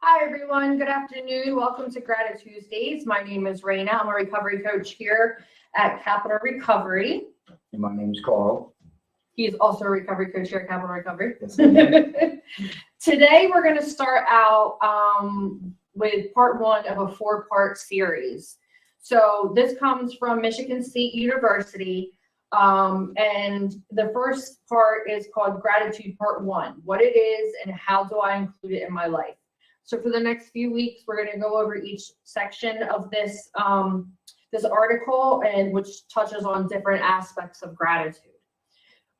Hi, everyone. Good afternoon. Welcome to Gratitude Tuesdays. My name is Raina. I'm a recovery coach here at Capital Recovery. And my name is Carl. He's also a recovery coach here at Capital Recovery. Yes, I am. Today, we're going to start out with part one of a four-part series. So this comes from Michigan State University. And the first part is called Gratitude Part 1, what it is and how do I include it in my life. So for the next few weeks, we're going to go over each section of this this article, and which touches on different aspects of gratitude.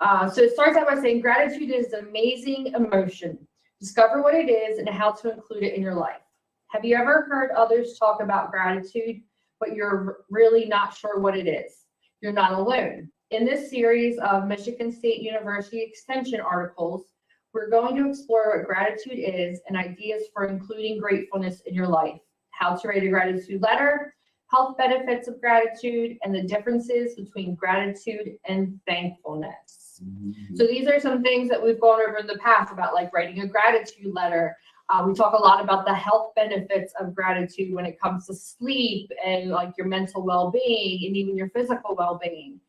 So it starts out by saying gratitude is an amazing emotion. Discover what it is and how to include it in your life. Have you ever heard others talk about gratitude, but you're really not sure what it is? You're not alone. In this series of Michigan State University Extension articles, we're going to explore what gratitude is and ideas for including gratefulness in your life, how to write a gratitude letter, health benefits of gratitude, and the differences between gratitude and thankfulness. Mm-hmm. So these are some things that we've gone over in the past about like writing a gratitude letter. We talk a lot about the health benefits of gratitude when it comes to sleep and like your mental well-being and even your physical well-being.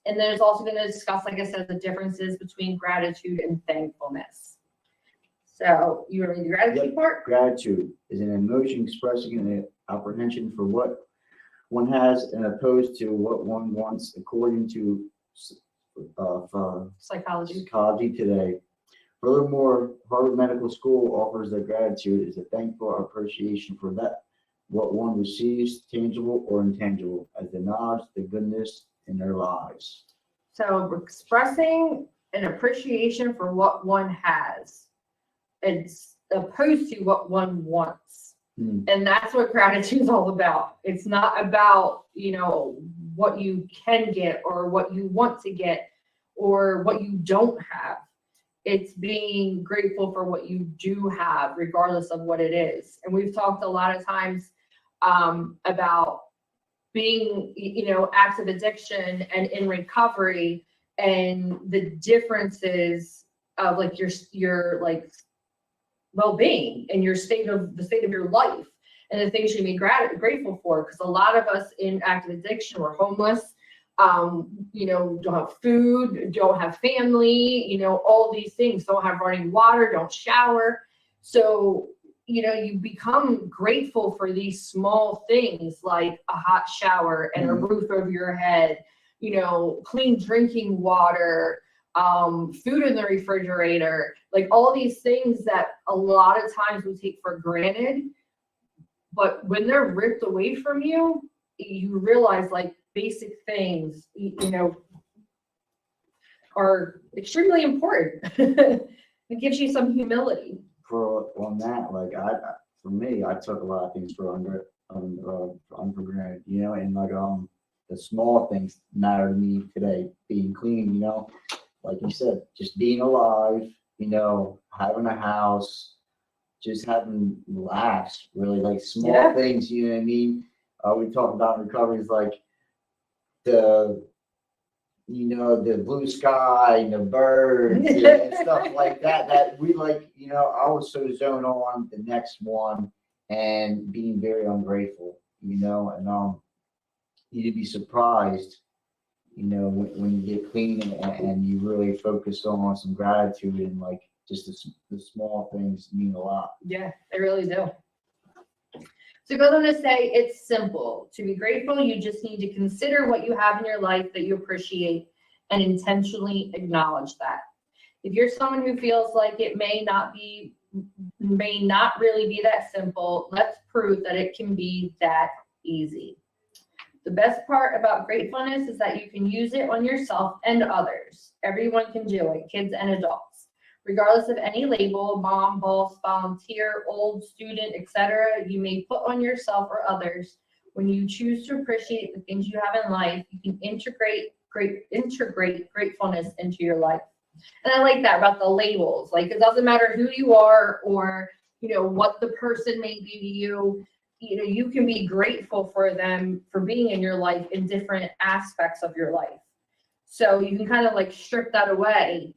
And then it's also going to discuss, like I said, the differences between gratitude and thankfulness. So you want to read the gratitude part? Gratitude is an emotion expressing an apprehension for what one has and opposed to what one wants, according to psychology today. Furthermore, Harvard Medical School offers that gratitude is a thankful appreciation for that what one receives, tangible or intangible, as the knowledge, the goodness in their lives. So expressing an appreciation for what one has, it's opposed to what one wants. And that's what gratitude is all about. It's not about, what you can get or what you want to get or what you don't have. It's being grateful for what you do have, regardless of what it is. And we've talked a lot of times about being, active addiction and in recovery, and the differences of like your like well-being and the state of your life and the things you be grateful for. Because a lot of us in active addiction, we're homeless, don't have food, don't have family, all these things, don't have running water, don't shower. So you become grateful for these small things like a hot shower and a roof over your head, clean drinking water, food in the refrigerator, like all these things that a lot of times we take for granted. But when they're ripped away from you, you realize like basic things, are extremely important. It gives you some humility. On that, like for me, I took a lot of things for granted, and like the small things matter to me today. Being clean, like you said, just being alive, having a house, just having laughs, really like small things, you know what I mean? We talk about recoveries like the blue sky and the birds and stuff like that, that we like, I was so zoned on the next one and being very ungrateful, and you'd be surprised, when you get clean and you really focus on some gratitude and like just the small things mean a lot. Yeah, they really do. So it goes on to say it's simple. To be grateful, you just need to consider what you have in your life that you appreciate and intentionally acknowledge that. If you're someone who feels like it may not really be that simple, let's prove that it can be that easy. The best part about gratefulness is that you can use it on yourself and others. Everyone can do it, kids and adults. Regardless of any label, mom, boss, volunteer, old student, etc., you may put on yourself or others. When you choose to appreciate the things you have in life, you can integrate gratefulness into your life. And I like that about the labels. Like, it doesn't matter who you are or, what the person may be to you. You can be grateful for them for being in your life in different aspects of your life. So you can kind of like strip that away.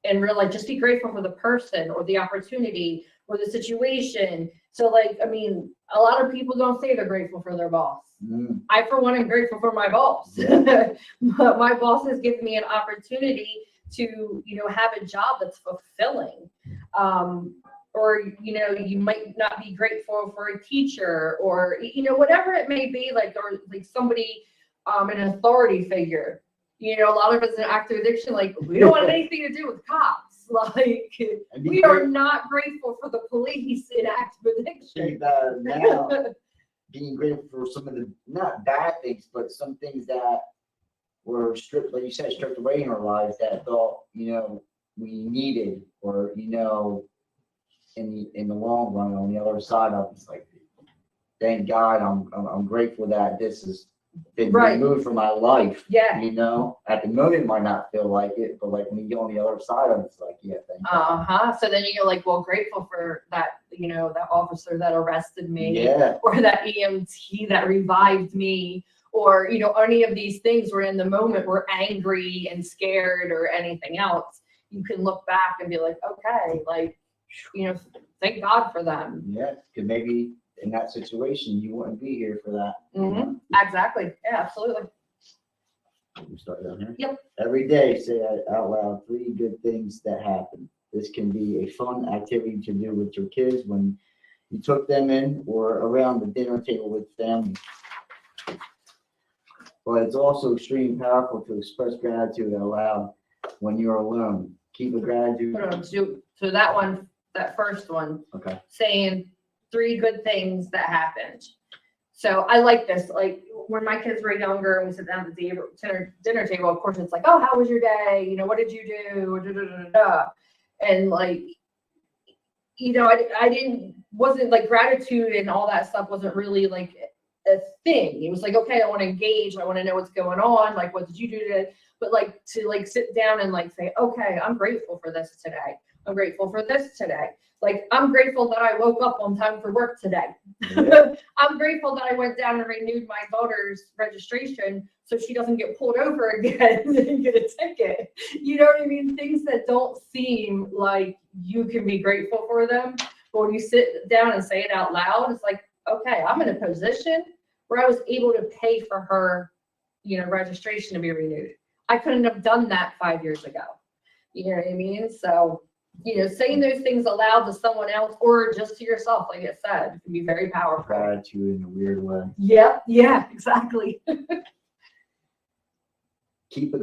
and realize, just be grateful for the person or the opportunity or the situation. So like, I mean, a lot of people don't say they're grateful for their boss. I, for one, am grateful for my boss. Yeah. But my boss has given me an opportunity to, have a job that's fulfilling. Or, you might not be grateful for a teacher or, whatever it may be, like, or like somebody, an authority figure. A lot of us in active addiction, like, we don't want anything to do with cops. Like, we are not grateful for the police in active addiction. Now, being grateful for some of the, not bad things, but some things that were stripped, like you said, stripped away in our lives that I thought, we needed, or, in the long run, on the other side of it's like, thank God, I'm grateful that this has been removed from my life. Yeah. At the moment, might not feel like it, but like when you get on the other side of it, it's like, yeah, thank God. So then you're like, well, grateful for that, that officer that arrested me, Yeah. or that EMT that revived me, or, any of these things where in the moment we're angry and scared or anything else. You can look back and be like, okay, like, thank God for them. Yeah, because maybe in that situation, you wouldn't be here for that. Exactly. Yeah, absolutely. We start down here. Yep. Every day, say out loud 3 good things that happen. This can be a fun activity to do with your kids when you took them in, or around the dinner table with family. But it's also extremely powerful to express gratitude out loud when you're alone. Keep a gratitude. So that first one, Okay. saying 3 good things that happened. So I like this. Like when my kids were younger and we sit down at the dinner table, of course, it's like, oh, how was your day? What did you do? Da, da, da, da. And like, wasn't like gratitude and all that stuff wasn't really like a thing. It was like, okay, I want to engage. I want to know what's going on. Like, what did you do today? But like to like sit down and like say, okay, I'm grateful for this today. I'm grateful for this today. Like, I'm grateful that I woke up on time for work today. Yeah. I'm grateful that I went down and renewed my daughter's registration so she doesn't get pulled over again and get a ticket. You know what I mean? Things that don't seem like you can be grateful for them. But when you sit down and say it out loud, it's like, okay, I'm in a position where I was able to pay for her, registration to be renewed. I couldn't have done that 5 years ago. You know what I mean? So, saying those things aloud to someone else or just to yourself, like I said, can be very powerful. Gratitude in a weird way. Yeah, exactly. Keep a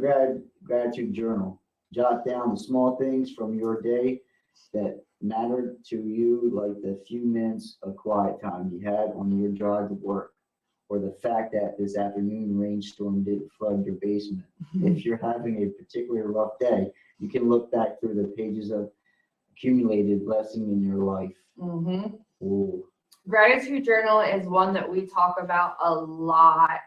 gratitude journal. Jot down the small things from your day that mattered to you, like the few minutes of quiet time you had on your drive to work, or the fact that this afternoon rainstorm didn't flood your basement. If you're having a particularly rough day, you can look back through the pages of accumulated blessing in your life. Ooh. Gratitude journal is one that we talk about a lot.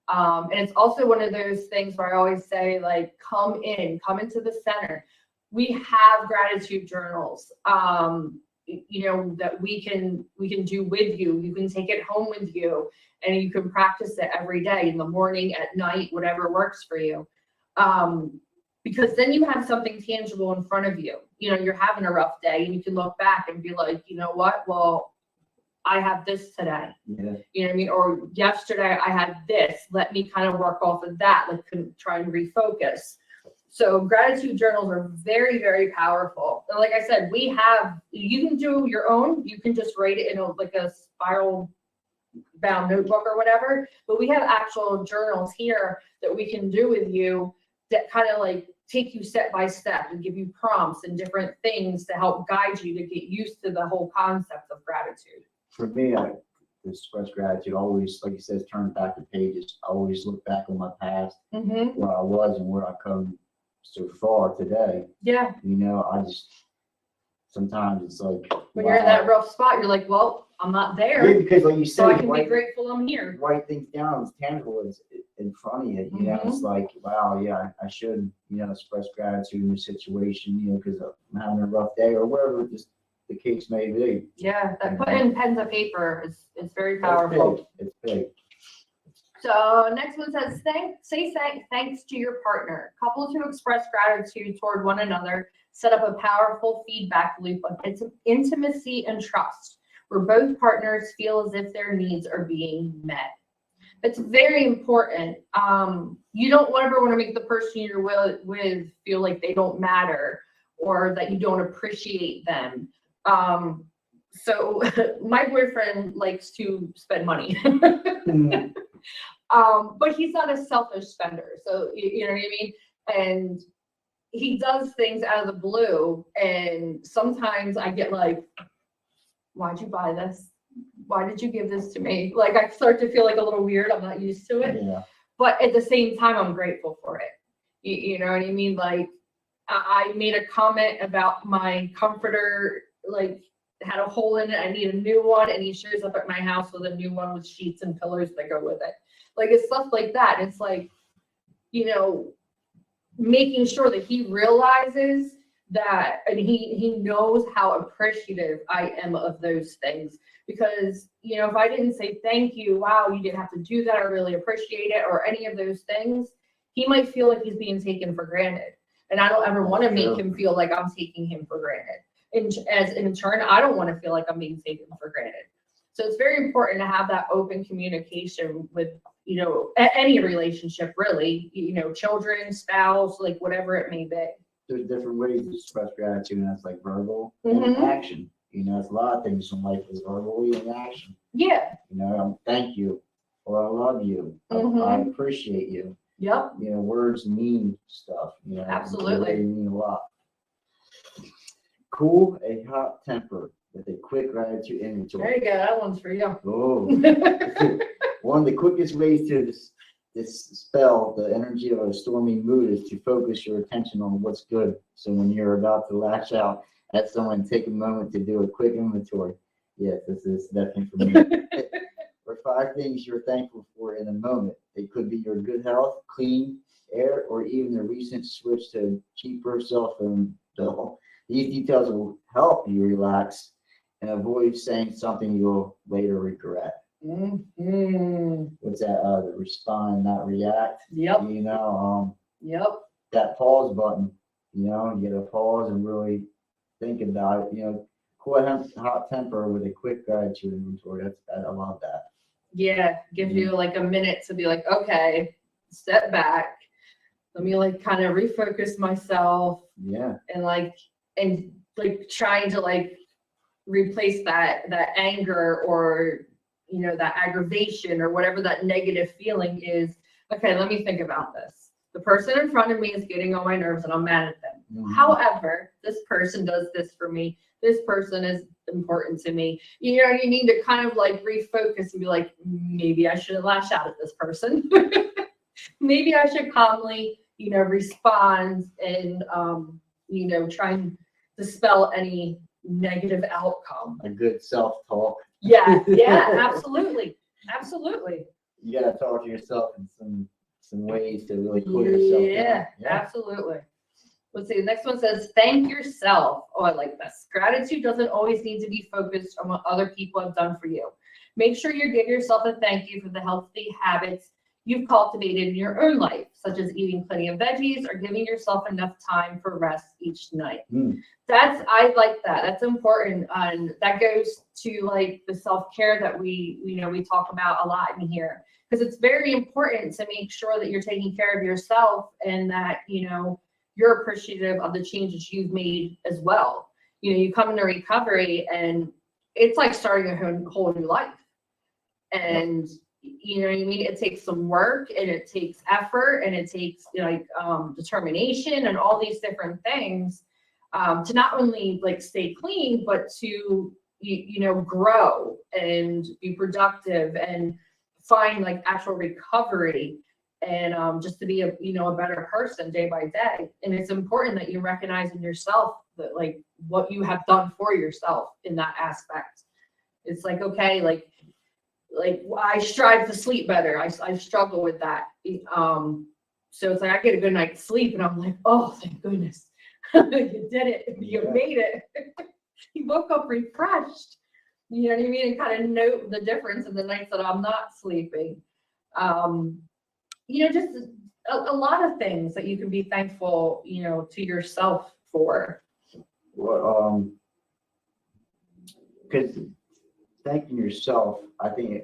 And it's also one of those things where I always say, like, come into the center. We have gratitude journals, that we can do with you. You can take it home with you and you can practice it every day, in the morning, at night, whatever works for you. Because then you have something tangible in front of you. You're having a rough day and you can look back and be like, you know what? Well, I have this today. Yeah. You know what I mean? Or yesterday I had this. Let me kind of work off of that. Like, try and refocus. So gratitude journals are very, very powerful. And like I said, you can do your own. You can just write it in a spiral bound notebook or whatever. But we have actual journals here that we can do with you that kind of like take you step by step and give you prompts and different things to help guide you to get used to the whole concept of gratitude. For me, I express gratitude always, like you said, turn back the pages. I always look back on my past, where I was and where I come so far today. Yeah. I just, sometimes it's like, when you're in that rough spot, you're like, well, I'm not there. Yeah, because like you said, so I can be grateful I'm here. Write things down, it's tangible, it's in front of you. It's like, wow, yeah, I should, express gratitude in this situation, because I'm having a rough day or whatever the case may be. Yeah, that put in pen to paper is very powerful. It's big. So next one says, thanks to your partner. Couples who express gratitude toward one another Set up a powerful feedback loop of intimacy and trust, where both partners feel as if their needs are being met. It's very important. You don't ever want to make the person you're with feel like they don't matter or that you don't appreciate them. So my boyfriend likes to spend money, but he's not a selfish spender. So you know what I mean? And he does things out of the blue. And sometimes I get like, why'd you buy this? Why did you give this to me? Like I start to feel like a little weird. I'm not used to it. Yeah. But at the same time, I'm grateful for it. You know what I mean? Like I made a comment about my comforter, like had a hole in it. I need a new one. And he shows up at my house with a new one with sheets and pillows that go with it. Like it's stuff like that. It's like, you know, making sure that he realizes that, and he knows how appreciative I am of those things. Because, you know, if I didn't say thank you, wow, you didn't have to do that, I really appreciate it, or any of those things, he might feel like he's being taken for granted. And I don't ever want to make him feel like I'm taking him for granted. And as in turn, I don't want to feel like I'm being taken for granted. So it's very important to have that open communication with, you know, any relationship, really, you know, children, spouse, like whatever it may be. There's different ways to express gratitude, and that's like verbal and action. You know, it's a lot of things in life is verbally and action. Yeah. You know, thank you, or I love you, I appreciate you. Yep. You know, words mean stuff. You know, absolutely, they mean a lot. Cool a hot temper with a quick gratitude inventory. There you go. That one's for you. Oh, one of the quickest ways to dispel the energy of a stormy mood is to focus your attention on what's good. So when you're about to lash out at someone, take a moment to do a quick inventory. Yes, this is definitely for me. Or 5 things you're thankful for in a moment. It could be your good health, clean air, or even the recent switch to a cheaper cell phone bill. These details will help you relax and avoid saying something you'll later regret. What's that? The respond, not react. Yep. You know, yep. That pause button. You know, you gotta pause and really think about it. You know, cool hot temper with a quick gratitude inventory. I love that. Yeah, gives you like a minute to be like, okay, step back. Let me like kind of refocus myself. Yeah. And like trying to like replace that anger or, you know, that aggravation or whatever that negative feeling is. Okay, let me think about this. The person in front of me is getting on my nerves and I'm mad at them. However, this person does this for me. This person is important to me. You know, you need to kind of like refocus and be like, maybe I shouldn't lash out at this person. Maybe I should calmly, you know, respond and, you know, try and dispel any negative outcome. A good self-talk. Yeah, absolutely. Absolutely. You gotta talk to yourself in some ways to really cool yourself down. Yeah, absolutely. Let's see, the next one says, thank yourself. Oh, I like this. Gratitude doesn't always need to be focused on what other people have done for you. Make sure you give yourself a thank you for the healthy habits you've cultivated in your own life, such as eating plenty of veggies or giving yourself enough time for rest each night. I like that. That's important. And that goes to like the self-care that we talk about a lot in here, because it's very important to make sure that you're taking care of yourself and that, you know, you're appreciative of the changes you've made as well. You know, you come into recovery and it's like starting a whole new life. And you know what I mean? It takes some work and it takes effort and it takes like determination and all these different things to not only like stay clean, but to, you know, grow and be productive and find like actual recovery and just to be a, you know, a better person day by day. And it's important that you recognize in yourself that like what you have done for yourself in that aspect. It's like, okay, like I strive to sleep better. I struggle with that. So it's like I get a good night's sleep and I'm like, oh, thank goodness. You did it. You made it. You woke up refreshed. You know what I mean? And kind of note the difference in the nights that I'm not sleeping. You know, just a lot of things that you can be thankful, you know, to yourself for. Well, because thanking yourself, I think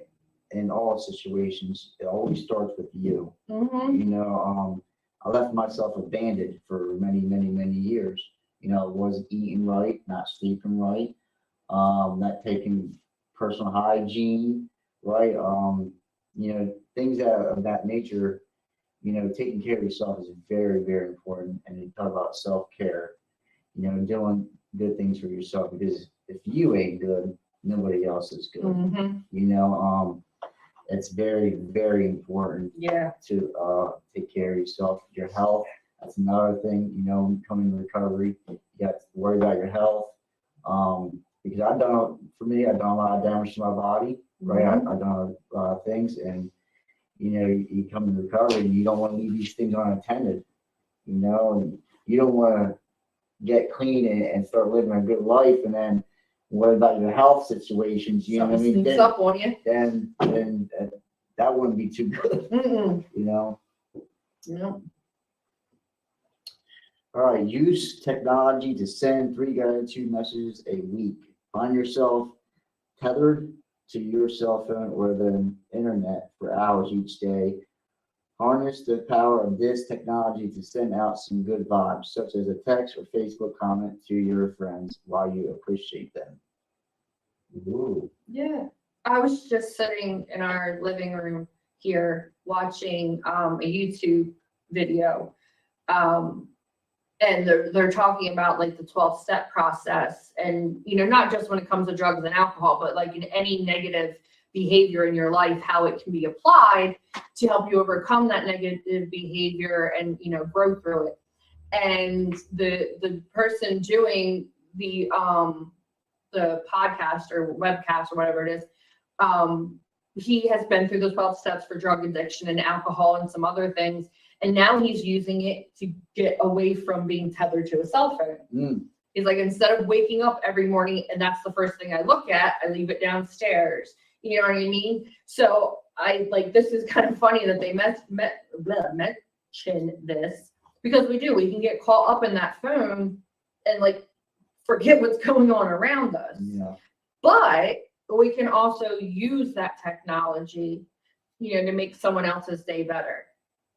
in all situations, it always starts with you. Mm-hmm. You know, I left myself abandoned for many, many, many years. You know, wasn't eating right, not sleeping right, not taking personal hygiene, right? You know, things of that nature. You know, taking care of yourself is very, very important. And you talk about self-care, you know, doing good things for yourself, because if you ain't good, nobody else is good. Mm-hmm. You know, it's very, very important Yeah. to take care of yourself, your health. That's another thing, you know, coming to recovery, you got to worry about your health. Because for me, I've done a lot of damage to my body, right? Mhm. I've done a lot of things, and you know, you come to recovery and you don't want to leave these things unattended, you know, and you don't want to get clean and start living a good life, and then what about your health situations? You know what I Something mean? sneaks up on you. Then that wouldn't be too good, Mm-mm. you know. No. All right, use technology to send 3 gratitude messages a week. Find yourself tethered to your cell phone or the internet for hours each day. Harness the power of this technology to send out some good vibes, such as a text or Facebook comment to your friends while you appreciate them. Ooh. Yeah. I was just sitting in our living room here watching a YouTube video. And they're talking about like the 12-step process, and you know, not just when it comes to drugs and alcohol, but like in any negative behavior in your life, how it can be applied to help you overcome that negative behavior and, you know, grow through it. And the person doing the podcast or webcast or whatever it is, he has been through the 12 steps for drug addiction and alcohol and some other things. And now he's using it to get away from being tethered to a cell phone. Mm. He's like, instead of waking up every morning and that's the first thing I look at, I leave it downstairs. You know what I mean? So this is kind of funny that they mention this, because we can get caught up in that phone and like forget what's going on around us. Yeah. But we can also use that technology, you know, to make someone else's day better.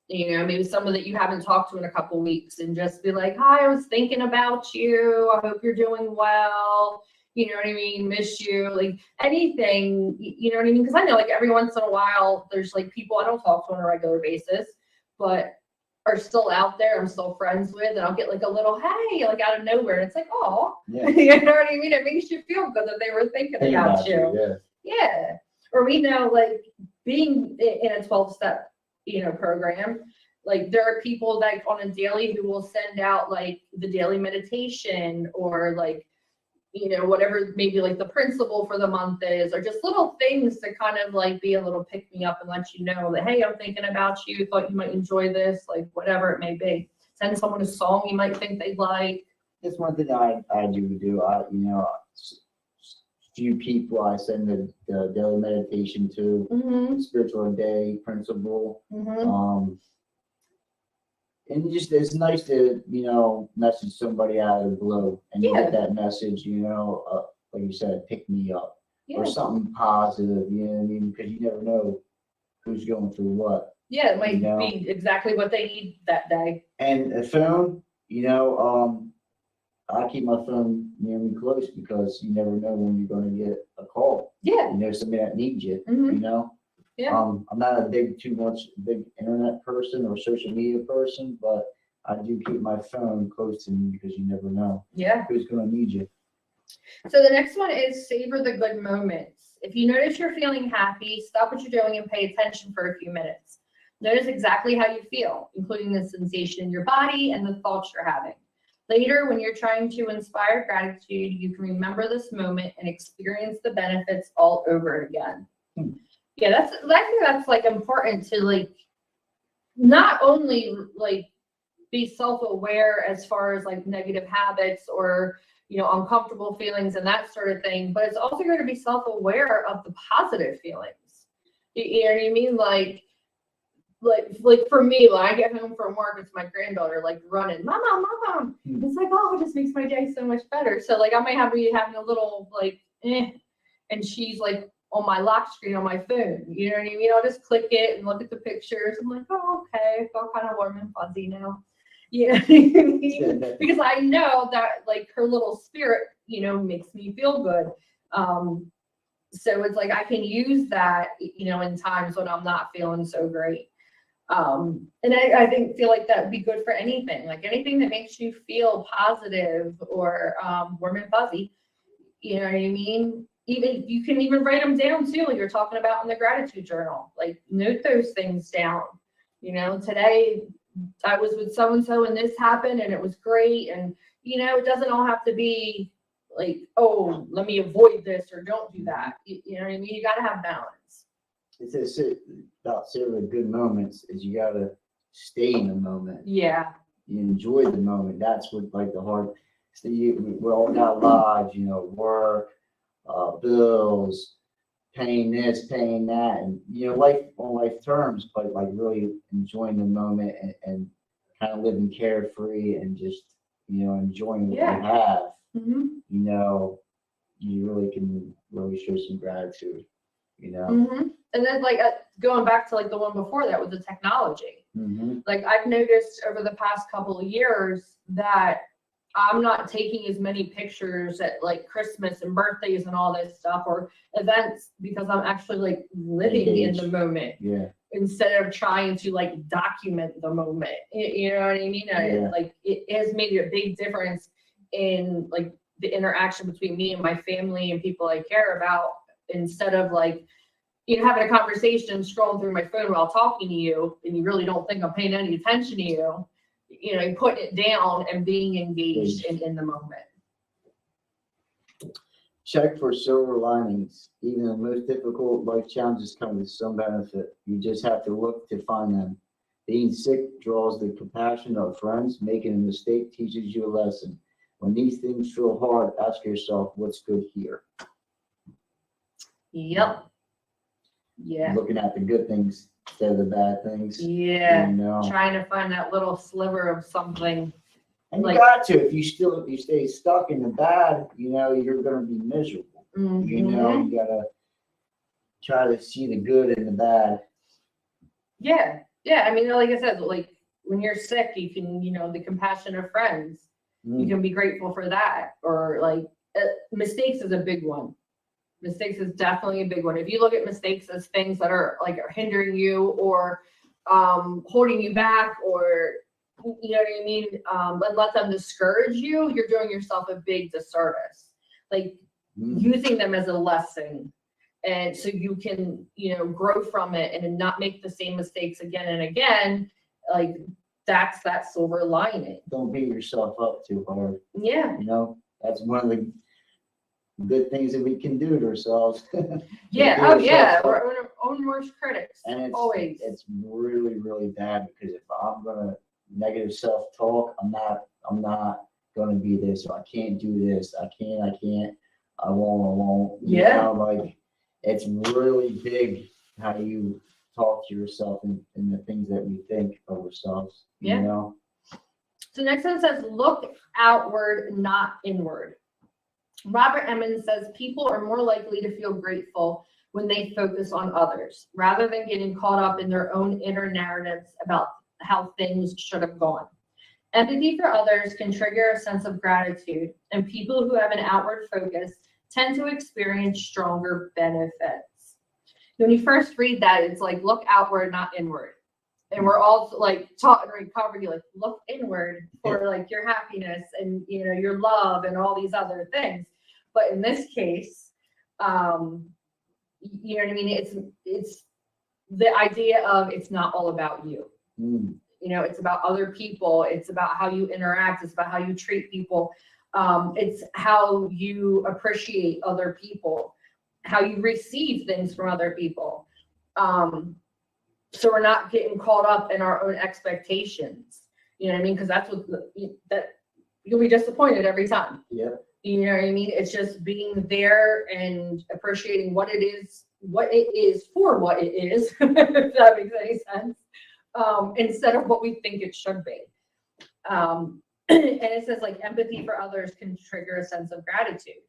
You know, maybe someone that you haven't talked to in a couple weeks, and just be like, hi, I was thinking about you. I hope you're doing well. You know what I mean? Miss you. Like anything, you know what I mean? Because I know like every once in a while, there's like people I don't talk to on a regular basis, but are still out there, I'm still friends with, and I'll get like a little, hey, like out of nowhere. And it's like, oh, Yeah. you know what I mean? It makes you feel good that they were thinking about you. Yeah. Yeah. Or we know like being in a 12-step, you know, program, like there are people like on a daily who will send out like the daily meditation, or like, you know, whatever maybe like the principle for the month is, or just little things to kind of like be a little pick me up and let you know that, hey, I'm thinking about you, thought you might enjoy this, like whatever it may be. Send someone a song you might think they'd like. That's one thing I do. I, you know, few people I send the daily meditation to, Mm-hmm. spiritual day principle. Mm-hmm. And just it's nice to, you know, message somebody out of the blue, and you get that message, you know, like you said, pick me up, or something positive, you know what I mean? Because you never know who's going through what. Yeah, it might be exactly what they need that day. And a phone, you know, I keep my phone near me close, because you never know when you're going to get a call. Yeah. You know, somebody that needs you, Mm-hmm. you know? Yeah. I'm not a big internet person or social media person, but I do keep my phone close to me, because you never know who's going to need you. So the next one is savor the good moments. If you notice you're feeling happy, stop what you're doing and pay attention for a few minutes. Notice exactly how you feel, including the sensation in your body and the thoughts you're having. Later, when you're trying to inspire gratitude, you can remember this moment and experience the benefits all over again. Yeah, I think that's like important to like not only like be self-aware as far as like negative habits or, you know, uncomfortable feelings and that sort of thing, but it's also going to be self-aware of the positive feelings. You know what I mean? Like like for me, when I get home from work, it's my granddaughter like running, mama, mama. It's like, oh, it just makes my day so much better. So like I might be having a little like, and she's like on my lock screen on my phone. You know what I mean? I'll just click it and look at the pictures. I'm like, oh, okay, I feel kind of warm and fuzzy now. You know what I mean? Because I know that like her little spirit, makes me feel good. So it's like I can use that, in times when I'm not feeling so great. And I feel like that would be good for anything, like anything that makes you feel positive or warm and fuzzy. You know what I mean? Even you can even write them down too, like you're talking about in the gratitude journal. Like note those things down. Today I was with so and so and this happened and it was great. And it doesn't all have to be like, oh, let me avoid this or don't do that. You know what I mean? You got to have balance. It's about savoring good moments is you got to stay in the moment. Yeah. You enjoy the moment. That's what like the hard. So we all got lives, work, bills, paying this, paying that, and life on life terms, but like really enjoying the moment and kind of living carefree and just enjoying what you have. Mm-hmm. You really can really show some gratitude. Mm-hmm. And then like going back to like the one before that with the technology. Mm-hmm. Like I've noticed over the past couple of years that I'm not taking as many pictures at like Christmas and birthdays and all this stuff or events because I'm actually like living in the moment. Yeah. Instead of trying to like document the moment. You know what I mean? Yeah. Like it has made a big difference in like the interaction between me and my family and people I care about, instead of like, having a conversation, scrolling through my phone while talking to you, and you really don't think I'm paying any attention to you. You putting it down and being engaged in the moment. Check for silver linings. Even the most difficult life challenges come with some benefit. You just have to look to find them. Being sick draws the compassion of friends. Making a mistake teaches you a lesson. When these things feel hard, ask yourself, what's good here? Yep. Yeah. Looking at the good things instead of the bad things. Yeah. Trying to find that little sliver of something. And you got to. If you stay stuck in the bad, you're going to be miserable. Mm-hmm. You got to try to see the good in the bad. Yeah. Yeah. I mean, like I said, like when you're sick, you can, the compassion of friends, you can be grateful for that. Or like mistakes is a big one. Mistakes is definitely a big one. If you look at mistakes as things that are hindering you or holding you back, or you know what I mean, and let them discourage you, you're doing yourself a big disservice. Like using them as a lesson, and so you can grow from it and not make the same mistakes again and again. Like that's that silver lining. Don't beat yourself up too hard. Yeah. That's one of the good things that we can do to ourselves. Yeah. Oh yeah. We're our own worst critics. And it's really, really bad, because if I'm gonna negative self-talk, I'm not gonna be this, or I can't do this, I can't, I won't. Yeah. Like it's really big how you talk to yourself and the things that we think of ourselves. Yeah. So next one says, look outward, not inward. Robert Emmons says people are more likely to feel grateful when they focus on others, rather than getting caught up in their own inner narratives about how things should have gone. Empathy for others can trigger a sense of gratitude, and people who have an outward focus tend to experience stronger benefits. When you first read that, it's like, look outward, not inward. And we're all like taught in recovery, like look inward for like your happiness and your love and all these other things. But in this case, you know what I mean? It's the idea of it's not all about you. It's about other people. It's about how you interact. It's about how you treat people. It's how you appreciate other people, how you receive things from other people. So we're not getting caught up in our own expectations. You know what I mean? Because that's that you'll be disappointed every time. Yeah. You know what I mean? It's just being there and appreciating what it is for what it is, if that makes any sense. instead of what we think it should be. And it says like empathy for others can trigger a sense of gratitude,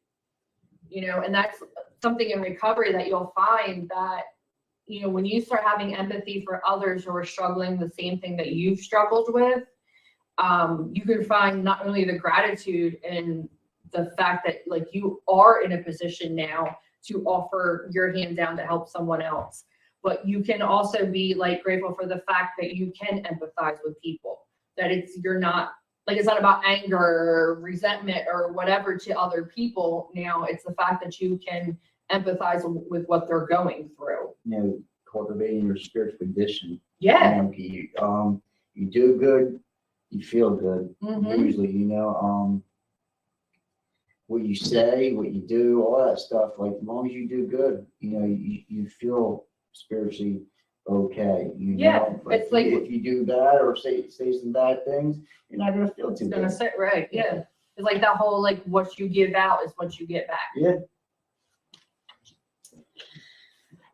and that's something in recovery that you'll find that, when you start having empathy for others who are struggling the same thing that you've struggled with, you can find not only the gratitude and the fact that like you are in a position now to offer your hand down to help someone else, but you can also be like grateful for the fact that you can empathize with people, that it's not about anger or resentment or whatever to other people. Now it's the fact that you can empathize with what they're going through. Cultivating your spiritual condition. Yeah. You do good, you feel good. Mm-hmm. Usually, what you say, what you do, all that stuff. Like as long as you do good, you feel spiritually okay. But it's like if you do bad or say some bad things, you're not gonna feel too good. Sit right. Yeah. It's like that whole like what you give out is what you get back. Yeah.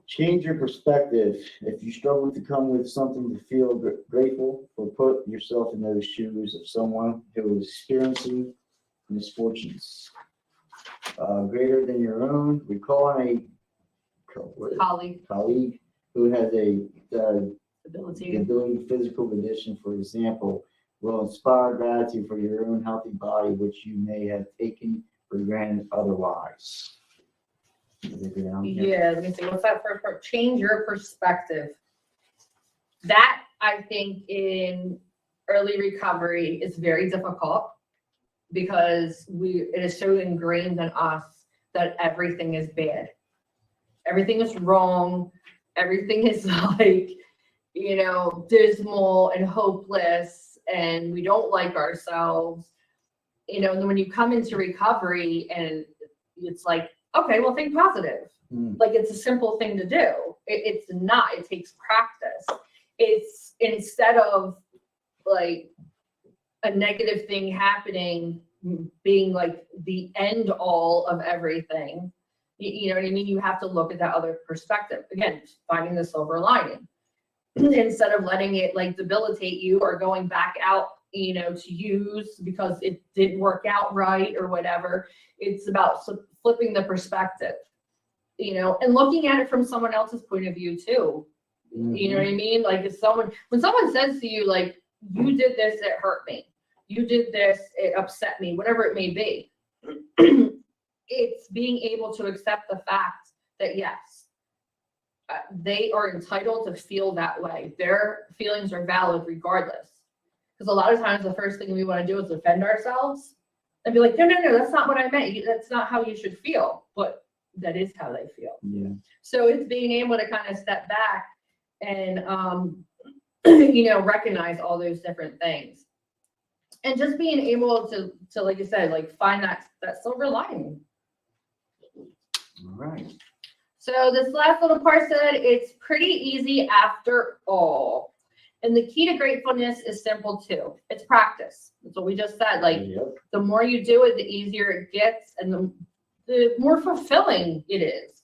Change your perspective. If you struggle to come with something to feel grateful for, put yourself in those shoes of someone who is experiencing misfortunes greater than your own. Recall a colleague who has the ability physical condition, for example, will inspire gratitude for your own healthy body, which you may have taken for granted otherwise. Yeah, let me see. What's that first part? Change your perspective. That I think in early recovery is very difficult because it is so ingrained in us that everything is bad. Everything is wrong. Everything is like, dismal and hopeless, and we don't like ourselves. And then when you come into recovery and it's like, okay, well, think positive. Like it's a simple thing to do. It's not, it takes practice. It's instead of like a negative thing happening, being like the end all of everything, you know what I mean? You have to look at that other perspective. Again, finding the silver lining instead of letting it like debilitate you or going back out, to use because it didn't work out right or whatever. It's about flipping the perspective, and looking at it from someone else's point of view too. Mm-hmm. You know what I mean? Like when someone says to you, like, you did this, it hurt me. You did this, it upset me, whatever it may be. It's being able to accept the fact that yes, they are entitled to feel that way. Their feelings are valid regardless. Because a lot of times the first thing we want to do is defend ourselves and be like, no, that's not what I meant. That's not how you should feel. But that is how they feel. Yeah. So it's being able to kind of step back and, recognize all those different things. And just being able to like you said, like find that silver lining. All right. So this last little part said it's pretty easy after all. And the key to gratefulness is simple too. It's practice. That's what we just said. Like The more you do it, the easier it gets and the more fulfilling it is.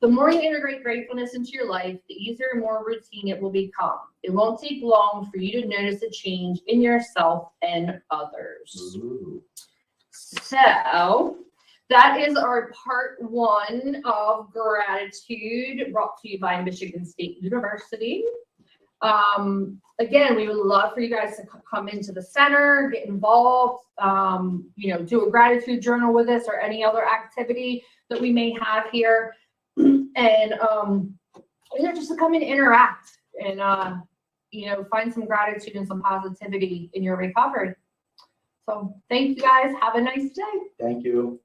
The more you integrate gratefulness into your life, the easier and more routine it will become. It won't take long for you to notice a change in yourself and others. Ooh. So that is our part 1 of gratitude brought to you by Michigan State University. Again, we would love for you guys to come into the center, get involved, do a gratitude journal with us or any other activity that we may have here. And, just to come and interact and, find some gratitude and some positivity in your recovery. So thank you guys. Have a nice day. Thank you.